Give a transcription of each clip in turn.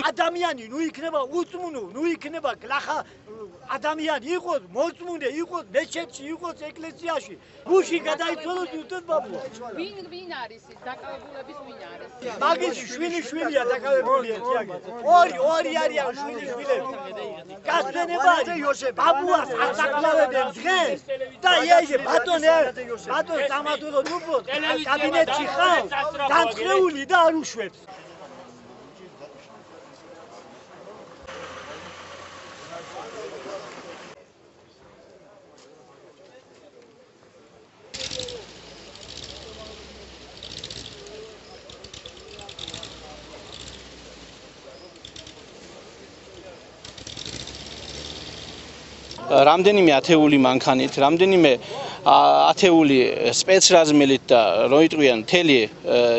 ადამიანი ნუ იქნება უწმუნო, ნუ იქნება გლახა ადამიანი იყოს, მოწმუნე იყოს, მეჩეთში იყოს, ეკლესიაში. გუში გადაიცვალოს უთეთ ბაბუა. ვინ არის ის დაკავებულების ვინ არის? მაგის შვილია დაკავებული ერთიანი. ორი არიან შვილიშვილები. გასვენება არის ბაბუას აკვლავებენ დღეს და ეჟე ბატონ სამადულო ნუბო კაბინეტში ხარ, განხრეული და არ უშვებს. რამდენიმე ათეული მანქანით, რამდენიმე ათეული სპეცრაზმელით და როიტყვიან მთელი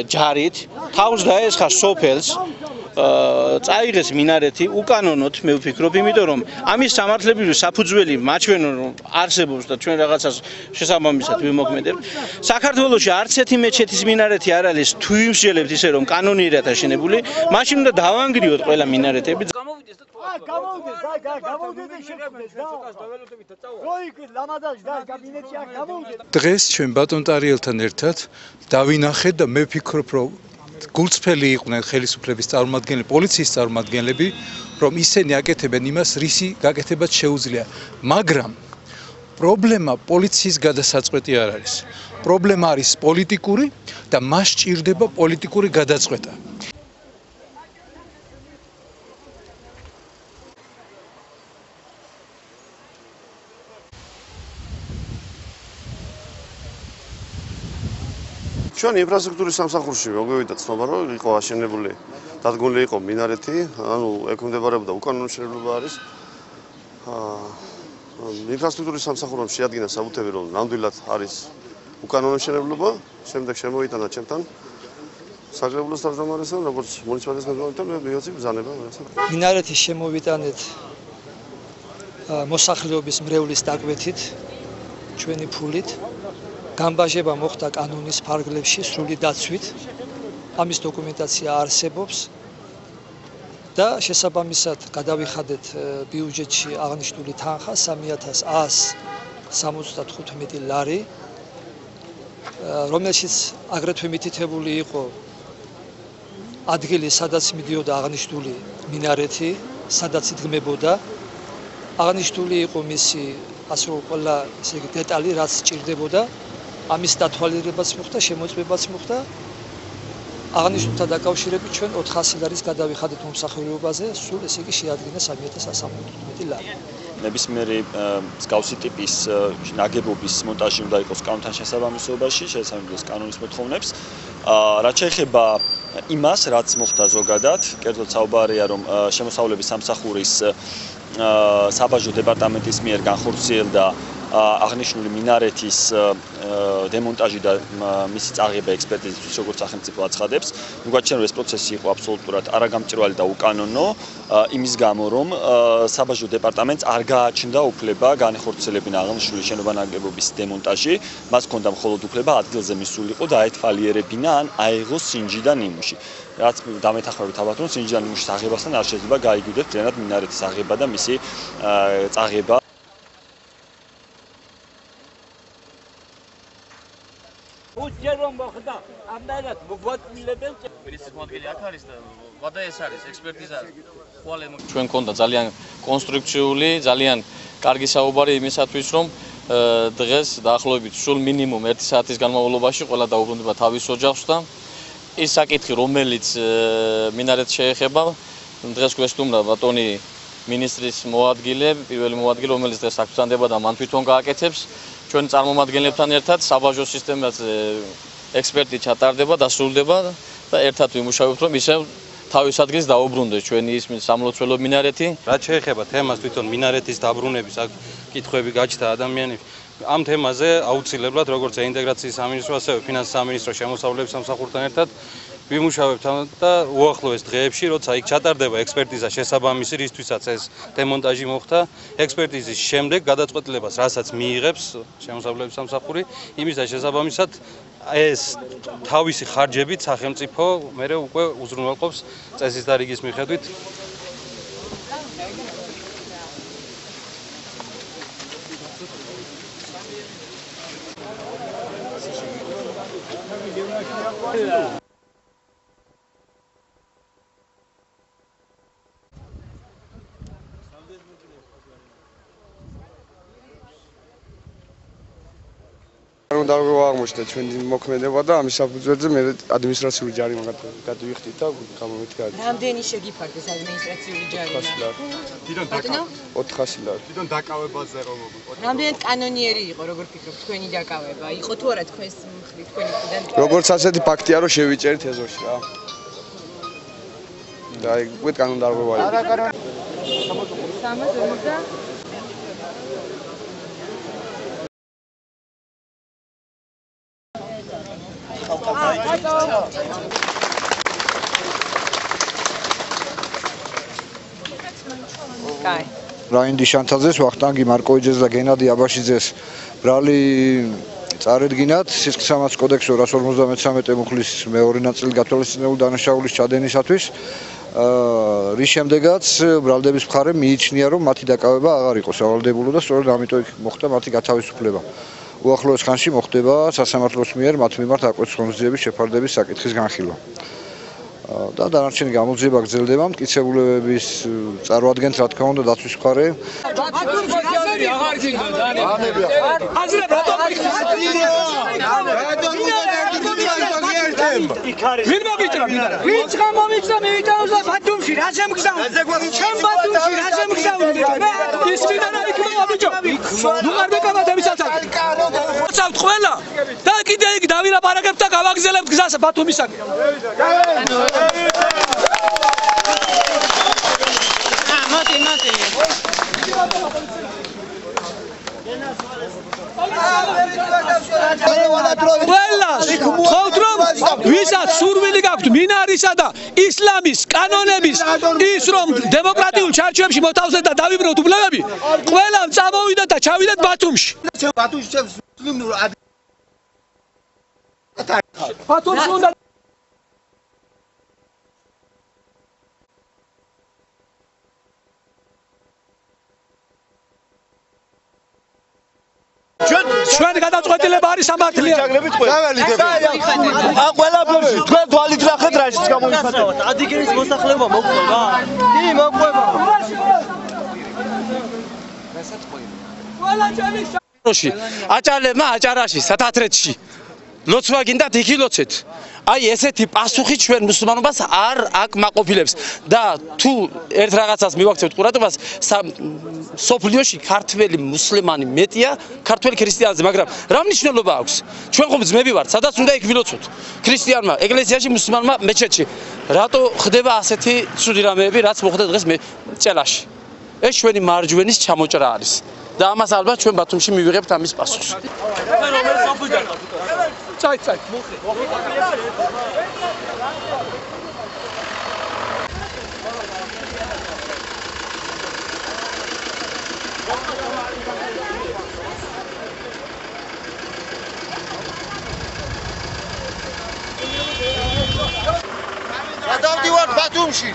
ჯარით თავს დაესხა სოფელს წაიღეს მინარეთი უკანონოდ მე ვფიქრობ, იმიტომ რომ ამის სამართლებრივი საფუძველი მაჩვენო რომ არსებობს და ჩვენ რაღაცას შესაბამისად ვიმოქმედებთ. საქართველოში არც ერთი მეჩეთის მინარეთი არ არის თუ იმსჯელებთ ისე რომ კანონიერად აშენებული, მაშინ უნდა დავანგრიოთ ყველა მინარეთები. დღეს ჩვენ ბატონ ტარიელთან ერთად დავინახეთ და მე ვფიქრობ რომ გულწრფელი იყვნენ ხელისუფლების წარმომადგენლები, პოლიციის წარმომადგენლები, რომ ისინი აკეთებენ იმას, რისი გაკეთებაც შეუძლია. მაგრამ პრობლემა პოლიციის გადასაწყვეტი არ არის. პრობლემა არის პოლიტიკური და მას სჭირდება პოლიტიკური გადაწყვეტა. ჩვენ ინფრასტრუქტურის სამსახურში მოგვივიდა ცნობა, რომ იყო აშენებული, დადგმული იყო მინარეთი, ანუ ექვემდებარებოდა უკანონო მშენებლობა არის. ინფრასტრუქტურის სამსახურამ შეადგინა საბუთები, რომ ნამდვილად არის უკანონო მშენებლობა, შემდეგ შემოიტანა ჩემთან საგრებულოს თავმჯდომარესთან, როგორც მუნიციპალიტეტის მეთვალებთან, მე მივაწვი ბრძანება. მინარეთის შემოვიტანეთ მოსახლეობის მრევლის დაკვეთით, ჩვენი ფულით. გამბაჟება მოხდა კანონის ფარგლებში სრული დაცვით. ამის დოკუმენტაცია არსებობს და შესაბამისად გადავიხადეთ ბიუჯეტში აღნიშნული თანხა 3175 ლარი, რომელშიც აგრეთვე მითითებული იყო ადგილი, სადაც მიდიოდა აღნიშნული მინარეთი, სადაც იდგმებოდა. აღნიშნული იყო მისი ასე ყველა ესე იგი დეტალი, რაც სჭირდებოდა. ამის დათვალიერებაც მოხდა, შემოწმებაც მოხდა. აღნიშნულთან დაკავშირებით ჩვენ 400 ლარის გადავიხადეთ მომსახურებაზე, სულ ესე იგი შეადგინა 3175 ლარი. ნებისმიერი მსგავსი ტიპის ნაგებობის მონტაჟი უნდა იყოს კანონთან შესაბამისობაში, შესაბამისად კანონის მოთხოვნებს. რაც შეეხება იმას, რაც მოხდა ზოგადად, კერძოდ საუბარია, რომ შემოსავლების სამსახურის საბაჟო დეპარტამენტის მიერ განხორციელდა აღნიშნული მინარეთის დემონტაჟი და მისი წაღება ექსპერტიზისთვის, როგორც სახელმწიფო აცხადებს. მოგაჩვენა, რომ ეს პროცესი იყო აბსოლუტურად არაგამჭირვალი და უკანონო, იმის გამო, რომ საბაჟო დეპარტამენტს არ გააჩნდა უფლება განეხორციელებინა აღნიშნული შენობა-ნაგებობის დემონტაჟი, მას ჰქონდა მხოლოდ უფლება ადგილზე მისულიყო და აეთვალიერებინა ან აეღოს სინჯი და ნიმუში. რაც დამეთანხმებით ალბათ, რომ სინჯი და ნიმუშის აღებასთან არ შეიძლება გაიგივდეთ მთლიანად მინარეთის აღება და მისი წაღება. ჯერ რომ მოხდა ამდენად მოგვაწმილებენ მინისტრის მოადგილე აქ არის და ვადა ეს არის ექსპერტიზა ხვალე ჩვენ გქონდა ძალიან კონსტრუქციული ძალიან კარგი საუბარი იმისათვის რომ დღეს დაახლოებით სულ მინიმუმ 1 საათის განმავლობაში ყველა დაუბრუნდება თავის ოჯახს და ის საკითხი რომელიც მინარეთს შეეხება დღეს გვესტუმრა ბატონი მინისტრის მოადგილე პირველი მოადგილე რომელიც დღეს აქ ბრძანდება და მან თვითონ გააკეთებს ჩვენ წარმომადგენლებთან ერთად საბაჟო სისტემაზე ექსპერტი ჩატარდება და სრულდება და ერთად ვიმუშავებთ რომ ისევ თავის ადგილს დაუბრუნდეს ჩვენი ის სამლოცველო მინარეთი. რაც შეეხება თემას თვითონ მინარეთის დაბრუნების აქ კითხვები გაჩნდა ადამიანებს ამ თემაზე აუცილებლად როგორც ინტეგრაციის სამინისტრო ასევე ფინანსის სამინისტრო შემოსავლების სამსახურთან ერთად ვიმუშავებთ და უახლოეს დღეებში როცა იქ ჩატარდება ექსპერტიზა შესაბამისი რისთვისაც ეს დემონტაჟი მოხდა ექსპერტიზის შემდეგ გადაწყვეტილებას რასაც მიიღებს შემოსავლების სამსახური იმის და შესაბამისად ეს თავისი ხარჯებით სახელმწიფო მერე უკვე უზრუნველყოფს წესის და რიგის მიხედვით უნდა აღმოჩნდა ჩვენი მოქმედება და ამის საფუძველზე მე ადმინისტრაციული ჯარიმა გადავიხდით და გამომეთქა. რამდენი შეგიფარდეს ადმინისტრაციული ჯარიმა? 400 ლარი. თვითონ დაკავებაზე რომ მოგვიყოთ. რამდენი კანონიერი იყო, როგორ ფიქრობთ, თქვენი დაკავება? იყო თუ არა თქვენს მხრივ, თქვენი მხრიდან? როგორც ასეთი ფაქტია, რომ შევიჭერით ეზოში რა. და უკვე კანონდარღვევა იყო. არა, არა. 60 კაი. რაინდი შანთაძეს, ვახტანგი მარკოვიძეს და გენადი აბაშიძეს ბრალი წარედგინათ სისხლისამართლის კოდექსის 253 მუხლის მეორე ნაწილი გათვალისწინებული დანაშაულის ჩადენისათვის. რის შემდეგაც ბრალდების მხარემ მიიჩნია, რომ მათი დაკავება აღარ იყო სავალდებულო და სწორედ ამიტომ მოხდა მათი გათავისუფლება. უახლოეს ხანში მოხდება სასამართლოს მიერ მათ მიმართ აკვეთის ღონისძიების შეფარდების საკითხის განხილვა. და დანარჩენი გამოძიება გრძელდება მტკიცებულებების წარმოადგენთ რა თქმა უნდა დაცვის მხარე. ვინ მომიჭრა? ვინც გამომიჭრა მივიტანოს და ბათუმში რა შემგზავნე? ჩემ ბათუმში რა შემგზავნე? მე ის ვიდან არ იქნება ბიჭო? ნუ არ მეკავათები საცალ. მოცავთ ყველა და კიდე იქ დავილაპარაკებთ და გავაგზავნებთ გზას ბათუმისაკენ. ყველას ხოთ რომ ვისაც სურვილი გაქვთ მინარისა და ისლამის კანონების ის რომ დემოკრატიულ ჩარჩოებში მოთავსდეთ და დავიბრუნოთ უფლებები ყველამ წამოვიდეთ და ჩავიდეთ ბათუმში ბათუმში უნდა ჩვენ გადაწყვეტილება არის სამართლიანი. ა ყველაფერში თქვენ თვალით ნახეთ რაშიც გამოიხატებათ. ადიგენის მოსახლეობა მოყვება. კი, მოყვება. აჭარლებმა აჭარაში, სათათრეთში ლოცვა გინდათ იქ ილოცეთ. აი ესეთი პასუხი ჩვენ მუსლიმანობას არ აქ მაყოფილებს და თუ ერთ რაღაცას მივაქცევთ ყურადღებას სოფლიოში ქართველი მუსლიმანი მეტია ქართველი ქრისტიანზე მაგრამ რა მნიშვნელობა აქვს ჩვენ ხომ ძმები ვართ სადაც უნდა იქ ვილოცოთ ქრისტიანმა ეკლესიაში მუსლიმანმა მეჩეთში რატო ხდება ასეთი ცუდი რამეები რაც მოხდა დღეს წელაში ეს ჩვენი მარჯვენის ჩამოჭრა არის და ამას ალბათ ჩვენ ბათუმში მივიღებთ ამის პასუხს Çay. Adam diyor Batumşi.